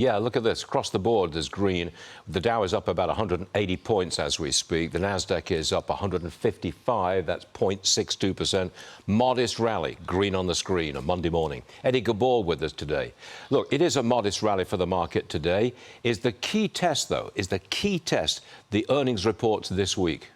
Yeah, look at this. Across the board, there's green. The Dow is up about 180 points as we speak. The Nasdaq is up 155. That's 0.62%. Modest rally. Green on the screen on Monday morning. Eddie Ghabour with us today. Look, it is a modest rally for the market today. Is the key test, though, the earnings reports this week?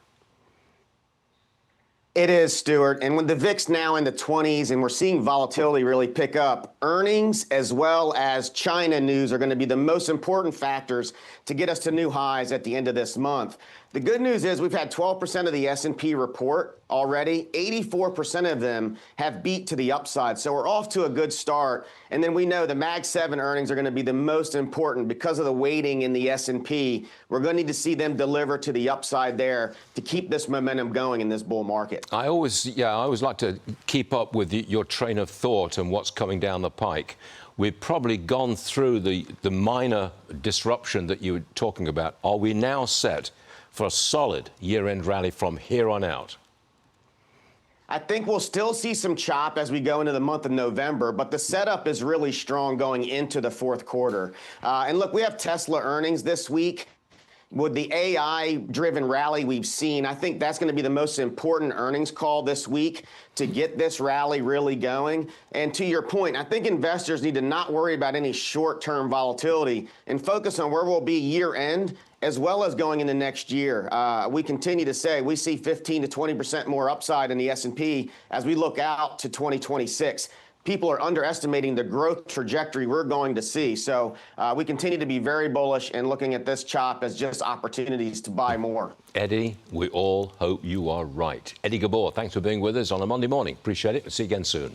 It is, Stuart. And when the VIX now in the 20s and we're seeing volatility really pick up, earnings as well as China news are going to be the most important factors to get us to new highs at the end of this month. The good news is we've had 12% of the S&P report already. 84% of them have beat to the upside. So we're off to a good start. And then we know the Mag 7 earnings are going to be the most important because of the weighting in the S&P. We're going to need to see them deliver to the upside there to keep this momentum going in this bull market. I always like to keep up with your train of thought and what's coming down the pike. We've probably gone through the minor disruption that you were talking about. Are we now set for a solid year-end rally from here on out? I think we'll still see some chop as we go into the month of November, but the setup is really strong going into the fourth quarter. And look, we have Tesla earnings this week. With the AI-driven rally we've seen, I think that's going to be the most important earnings call this week to get this rally really going. And to your point, I think investors need to not worry about any short-term volatility and focus on where we'll be year-end as well as going into next year. We continue to say we see 15 to 20% more upside in the S&P as we look out to 2026. People are underestimating the growth trajectory we're going to see. So we continue to be very bullish and looking at this chop as just opportunities to buy more. Eddie, we all hope you are right. Eddie Ghabour, thanks for being with us on a Monday morning. Appreciate it. See you again soon.